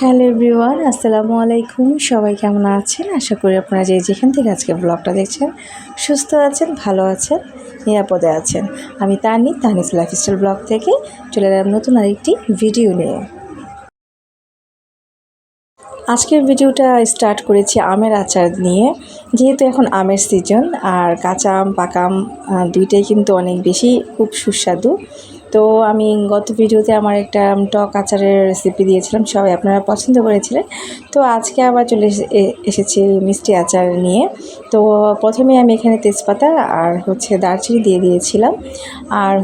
Hello everyone, আসসালামু আলাইকুম। সবাই কেমন আছেন? আশা করি আপনারা যেখান থেকে আজকে ব্লগটা দেখছেন সুস্থ আছেন, ভালো আছেন, নিরাপদে আছেন। আমি তানিস লাইফস্টাইল ব্লগ থেকে চলে এলাম নতুন আরেকটি ভিডিও নিয়ে। আজকের ভিডিওটা স্টার্ট করেছি আমের আচার নিয়ে। যেহেতু এখন আমের সিজন, আর কাঁচা আম পাকা আম দুইটাই কিন্তু অনেক বেশি খুব সুস্বাদু। তো আমি গত ভিডিওতে আমার একটা টক আচারের রেসিপি দিয়েছিলাম, সবাই আপনারা পছন্দ করেছিলেন। তো আজকে আবার চলে এসেছি মিষ্টি আচার নিয়ে। তো প্রথমে আমি এখানে তেজপাতা আর দারচিনি দিয়ে দিয়েছিলাম, আর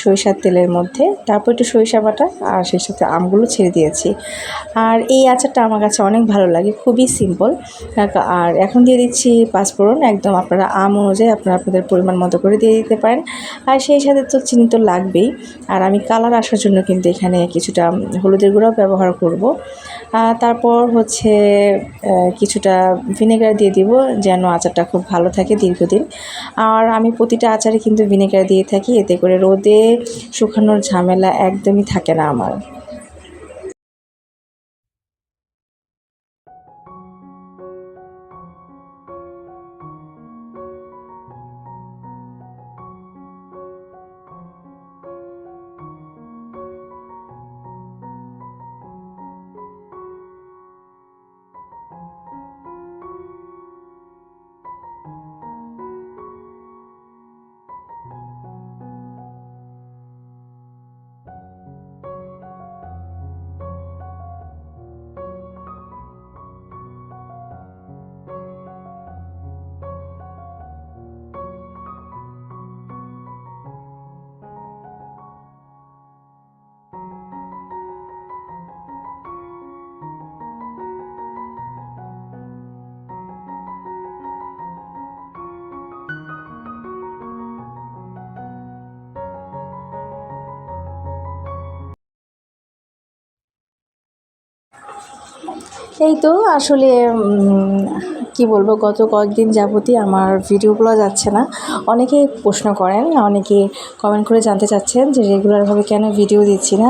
সরিষার তেলের মধ্যে, তারপর একটু সরিষা বাটা আর সেই সাথে আমগুলো ছেড়ে দিয়েছি। আর এই আচারটা আমার কাছে অনেক ভালো লাগে, খুবই সিম্পল। আর এখন দিয়ে দিচ্ছি পাঁচফোড়ন, একদম আপনারা আম অনুযায়ী আপনারা আপনাদের পরিমাণ মতো করে দিয়ে দিতে পারেন। আর সেই সাথে তো চিনি তো লাগবেই। আর আমি কালার আসার জন্য কিন্তু এখানে কিছুটা হলুদের গুঁড়াও ব্যবহার করব। তারপর কিছুটা ভিনেগার দিয়ে দিব, যেন আচারটা খুব ভালো থাকে দীর্ঘদিন। আর আমি প্রতিটা আচারে কিন্তু ভিনেগার দিয়ে থাকি, এতে করে রোদে শুকানোর ঝামেলা একদমই থাকে না আমার। এই তো আসলে কি বলবো, গত কয়েকদিন যাবতই আমার ভিডিওগুলো যাচ্ছে না। অনেকেই প্রশ্ন করেন, অনেকে কমেন্ট করে জানতে চাচ্ছেন যে রেগুলারভাবে কেন ভিডিও দিচ্ছি না।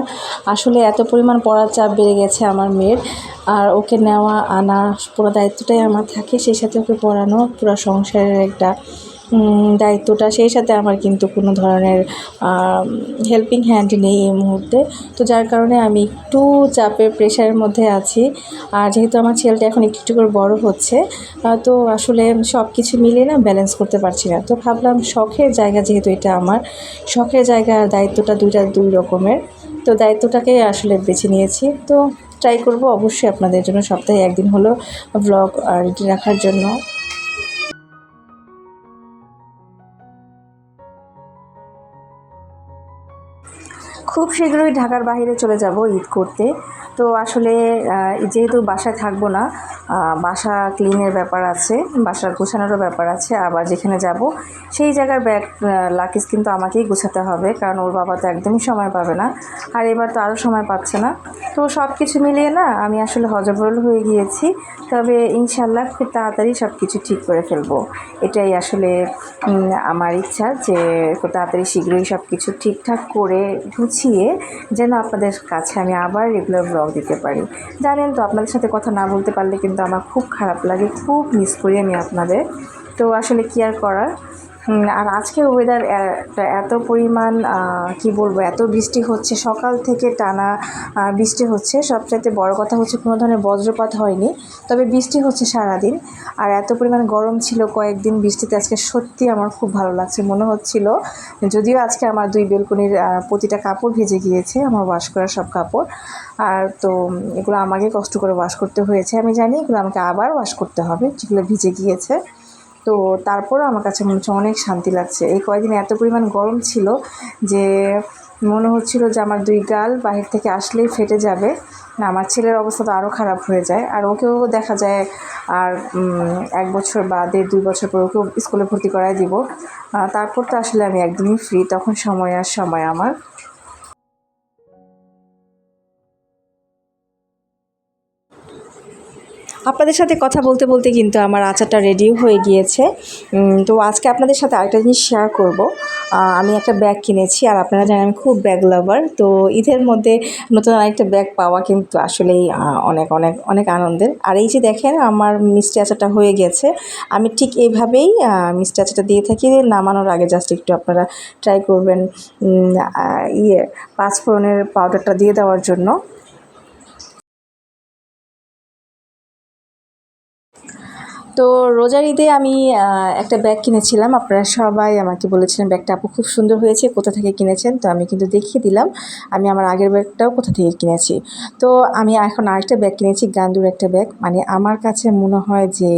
আসলে এত পরিমাণ পড়ার চাপ বেড়ে গেছে আমার মেয়ের, আর ওকে নেওয়া আনা পুরো দায়িত্বটাই আমার থাকে, সেই সাথে ওকে পড়ানো পুরো সংসারের একটা দায়িত্বটা, সেই সাথে আমার কিন্তু কোনো ধরনের হেল্পিং হ্যান্ড নেই এই মুহূর্তে। তো যার কারণে আমি একটু চাপের প্রেশারের মধ্যে আছি। আর যেহেতু আমার ছেলেটা এখন একটু একটু করে বড় হচ্ছে, তো আসলে সব কিছু মিলিয়ে না ব্যালেন্স করতে পারছি না। তো ভাবলাম শখের জায়গা, যেহেতু এটা আমার শখের জায়গা, দায়িত্বটা দুই রকমের, তো দায়িত্বটাকে আসলে বেছে নিয়েছি। তো ট্রাই করব অবশ্যই আপনাদের জন্য সপ্তাহে একদিন হলো ব্লগ রেডি রাখার জন্য। খুব শীঘ্রই ঢাকার বাইরে চলে যাব ঈদ করতে। তো আসলে যেহেতু বাসায় থাকবো না, বাসা ক্লিনের ব্যাপার আছে, বাসা গোছানোরও ব্যাপার আছে, আবার যেখানে যাব সেই জায়গার ব্যাগ লাগেজ কিন্তু আমাকেই গোছাতে হবে, কারণ ওর বাবা তো একদমই সময় পাবে না, আর এবার তো আরও সময় পাচ্ছে না। তো সব কিছু মিলিয়ে না আমি আসলে হযবরল হয়ে গিয়েছি। তবে ইনশাল্লাহ খুব তাড়াতাড়ি সব কিছু ঠিক করে ফেলবো। এটাই আসলে আমার ইচ্ছা, যে খুব তাড়াতাড়ি শীঘ্রই সব কিছু ঠিকঠাক করে গুছিয়ে যেন আপনাদের কাছে আমি আবার রেগুলার ব্লগ দিতে পারি। জানেন তো, আপনাদের সাথে কথা না বলতে পারলে কিন্তু আমার খুব খারাপ লাগে, খুব মিস করি আমি আপনাদের। তো আসলে কি আর করার। আর আজকের ওয়েদার এত পরিমাণ কি বলবো, এত বৃষ্টি হচ্ছে, সকাল থেকে টানা বৃষ্টি হচ্ছে। সবচাইতে বড় কথা হচ্ছে কোনো ধরনের বজ্রপাত হয়নি, তবে বৃষ্টি হচ্ছে সারাদিন। আর এত পরিমাণ গরম ছিল কয়েকদিন বৃষ্টিতে, আজকে সত্যি আমার খুব ভালো লাগছে। মনে হচ্ছিল, যদিও আজকে আমার দুই বেলকনির প্রতিটা কাপড় ভিজে গিয়েছে, আমার ওয়াশ করা সব কাপড়। আর তো এগুলো আমাকে কষ্ট করে ওয়াশ করতে হয়েছে, আমি জানি এগুলো আমাকে আবার ওয়াশ করতে হবে যেগুলো ভিজে গিয়েছে। তো তারপরও আমার কাছে মনে হচ্ছে অনেক শান্তি লাগছে। এই কয়েকদিন এত পরিমাণ গরম ছিল যে মনে হচ্ছিল যে আমার দুই গাল বাহির থেকে আসলেই ফেটে যাবে। না, আমার ছেলের অবস্থা তো আরও খারাপ হয়ে যায়, আর ওকেও দেখা যায় আর 1 বছর বা 1.5-2 বছর পর ওকেও স্কুলে ভর্তি করায় দিব। তারপর তো আসলে আমি একদমই ফ্রি, তখন সময় আর সময় আমার। আপনাদের সাথে কথা বলতে বলতে কিন্তু আমার আচারটা রেডিও হয়ে গিয়েছে। তো আজকে আপনাদের সাথে আরেকটা জিনিস শেয়ার করব। আমি একটা ব্যাগ কিনেছি, আর আপনারা জানেন আমি খুব ব্যাগ লাভার। তো ঈদের মধ্যে নতুন আরেকটা ব্যাগ পাওয়া কিন্তু আসলেই অনেক অনেক অনেক আনন্দের। আর এই যে দেখেন আমার মিষ্টি আচারটা হয়ে গেছে। আমি ঠিক এইভাবেই মিষ্টি আচারটা দিয়ে থাকি। নামানোর আগে জাস্ট একটু আপনারা ট্রাই করবেন পাঁচফোড়নের পাউডারটা দিয়ে দেওয়ার জন্য। তো রোজার ঈদে আমি একটা ব্যাগ কিনেছিলাম। আপনারা সবাই আমাকে বলেছিলেন ব্যাগটা আপু খুব সুন্দর হয়েছে, কোথা থেকে কিনেছেন? তো আমি কিন্তু দেখিয়ে দিলাম আমি আমার আগের ব্যাগটাও কোথা থেকে কিনেছি। তো আমি এখন আরেকটা ব্যাগ কিনেছি, গান্দুর একটা ব্যাগ। মানে আমার কাছে মনে হয় যে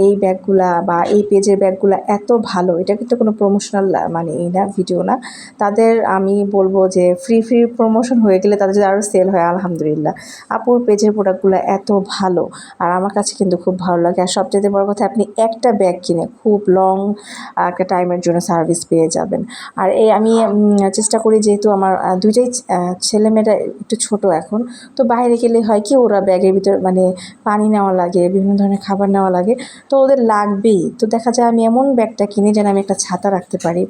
এই ব্যাগগুলা বা এই পেজের ব্যাগগুলা এত ভালো, এটা কিন্তু কোনো প্রমোশনাল মানে এই না, ভিডিও না। তাদের আমি বলবো যে ফ্রি প্রমোশন হয়ে গেলে তাদের যদি আরও সেল হয় আলহামদুলিল্লাহ। আপুর পেজের প্রোডাক্টগুলো এত ভালো, আর আমার কাছে কিন্তু খুব ভালো লাগে। আর সবচেয়ে বড় কথা, আপনি একটা ব্যাগ কিনে খুব লং একটা টাইমের জন্য সার্ভিস পেয়ে যাবেন। আর এই আমি চেষ্টা করি, যেহেতু আমার দুইটাই ছেলেমেয়েরা একটু ছোট এখন, তো বাইরে গেলে হয় কি ওরা ব্যাগের ভিতর মানে পানি নেওয়া লাগে, বিভিন্ন ধরনের খাবার নেওয়া লাগে, তো ওদের লাগবেই। তো দেখা যায় আমি এমন ব্যাগটা কিনি যেন আমি একটা ছাতা রাখতে পারি,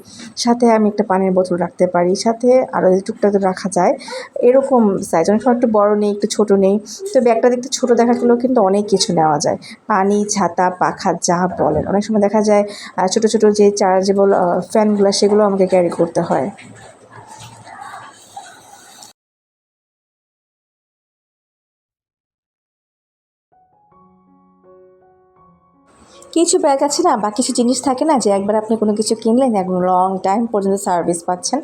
সাথে আমি একটা পানির বোতল রাখতে পারি, সাথে আরও টুকটাক রাখা যায় এরকম সাইজ। অনেক সময় একটু বড় নেই, একটু ছোট নেই, তো ব্যাগটা দেখতে ছোট দেখা গেলেও কিন্তু অনেক কিছু নেওয়া যায়, পানি, ছাতা, পাখা যা বলেন। অনেক সময় দেখা যায় ছোট ছোট যে চার্জেবল ফ্যানগুলো সেগুলো আমাকে ক্যারি করতে হয়। কিছু ব্যাগ আছে না, বা কিছু জিনিস থাকে না যে একবার আপনি কোনো কিছু কিনলেন একদম লং টাইম পর্যন্ত সার্ভিস পাচ্ছেন,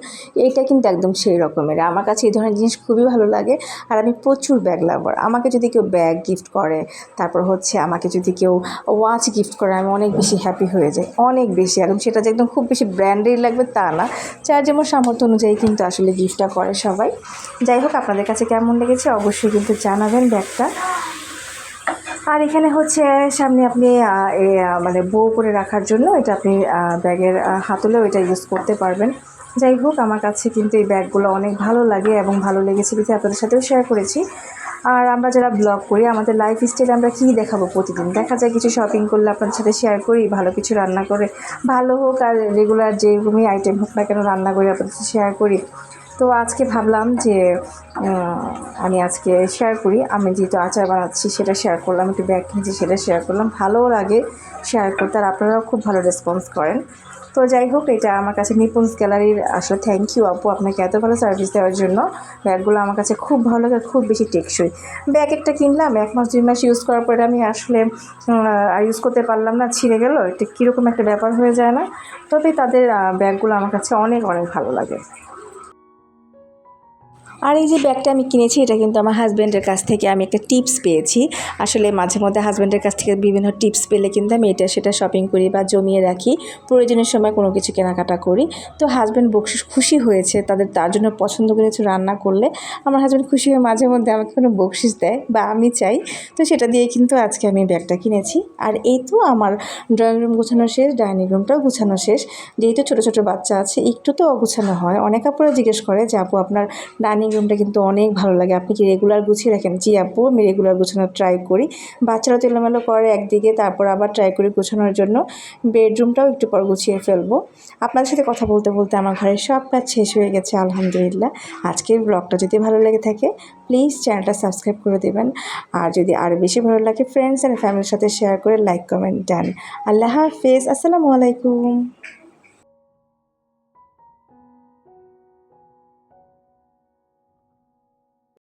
এইটা কিন্তু একদম সেই রকমের। আমার কাছে এই ধরনের জিনিস খুবই ভালো লাগে। আর আমি প্রচুর ব্যাগ লাভার। আমাকে যদি কেউ ব্যাগ গিফট করে, তারপর হচ্ছে আমাকে যদি কেউ ওয়াচ গিফট করে, আমি অনেক বেশি হ্যাপি হয়ে যাই, অনেক বেশি। একদম সেটা যে একদম খুব বেশি ব্র্যান্ডেড লাগবে তা না, যার যেমন সামর্থ্য অনুযায়ী কিন্তু আসলে গিফটটা করে সবাই। যাই হোক, আপনাদের কাছে কেমন লেগেছে অবশ্যই কিন্তু জানাবেন ব্যাগটা। আর এখানে হচ্ছে সামনে আপনি মানে বো করে রাখার জন্য এটা আপনি ব্যাগের হাতলেও এটা ইউজ করতে পারবেন। যাই হোক, আমার কাছে কিন্তু এই ব্যাগগুলো অনেক ভালো লাগে এবং ভালো লেগেছে বিধে আপনাদের সাথেও শেয়ার করেছি। আর আমরা যারা ব্লগ করি, আমাদের লাইফ স্টাইলে আমরা কী দেখাবো প্রতিদিন, দেখা যায় কিছু শপিং করলে আপনাদের সাথে শেয়ার করি, ভালো কিছু রান্না করে, ভালো হোক আর রেগুলার যেরকমই আইটেম হোক না কেন রান্না করে আপনাদের সাথে শেয়ার করি। তো আজকে ভাবলাম যে আমি আজকে শেয়ার করি, আমি যেহেতু আচার বানাচ্ছি সেটা শেয়ার করলাম, একটু ব্যাগ কিনেছি সেটা শেয়ার করলাম, ভালোও লাগে শেয়ার করতে, আর আপনারাও খুব ভালো রেসপন্স করেন। তো যাই হোক, এটা আমার কাছে নিপুণস গ্যালারির আসলে থ্যাংক ইউ আপু, আপনাকে এত ভালো সার্ভিস দেওয়ার জন্য। ব্যাগগুলো আমার কাছে খুব ভালো লাগে, খুব বেশি টেকসই। ব্যাগ একটা কিনলাম, 1 মাস 2 মাস ইউজ করার পরে আমি আসলে আর ইউজ করতে পারলাম না, ছিঁড়ে গেল, এটা কীরকম একটা ব্যাপার হয়ে যায় না? তবে তাদের ব্যাগগুলো আমার কাছে অনেক অনেক ভালো লাগে। আর এই যে ব্যাগটা আমি কিনেছি, এটা কিন্তু আমার হাজব্যান্ডের কাছ থেকে আমি একটা টিপস পেয়েছি। আসলে মাঝে মধ্যে হাজব্যান্ডের কাছ থেকে বিভিন্ন টিপস পেলে কিন্তু আমি এটা সেটা শপিং করি বা জমিয়ে রাখি, প্রয়োজনের সময় কোনো কিছু কেনাকাটা করি। তো হাজব্যান্ড খুশি হয়েছে, তার জন্য পছন্দ করে কিছু রান্না করলে আমার হাজব্যান্ড খুশি হয়ে মাঝে মধ্যে আমাকে কোনো বকশিস দেয় বা আমি চাই, তো সেটা দিয়ে কিন্তু আজকে আমি ব্যাগটা কিনেছি। আর এই তো আমার ড্রয়িং রুম গোছানো শেষ, ডাইনিং রুমটাও গোছানো শেষ। যেহেতু ছোটো ছোটো বাচ্চা আছে, একটু তো অগোছানো হয়। অনেক আপুরা জিজ্ঞেস করে যে আপু আপনার ডাইনিং রুমটা কিন্তু অনেক ভালো লাগে, আপনি কি রেগুলার গুছিয়ে রাখেন? জি আপু, আমি রেগুলার গোছানোর ট্রাই করি। বাচ্চারা তো এলোমেলো করে একদিকে, তারপর আবার ট্রাই করি গোছানোর জন্য। বেডরুমটাও একটু পর গুছিয়ে ফেলবো। আপনাদের সাথে কথা বলতে বলতে আমার ঘরের সব কাজ শেষ হয়ে গেছে আলহামদুলিল্লাহ। আজকের ব্লগটা যদি ভালো লেগে থাকে প্লিজ চ্যানেলটা সাবস্ক্রাইব করে দেবেন। আর যদি আরও বেশি ভালো লাগে ফ্রেন্ডস অ্যান্ড ফ্যামিলির সাথে শেয়ার করে লাইক কমেন্ট ডান। আল্লাহ হাফেজ, আসসালামু আলাইকুম।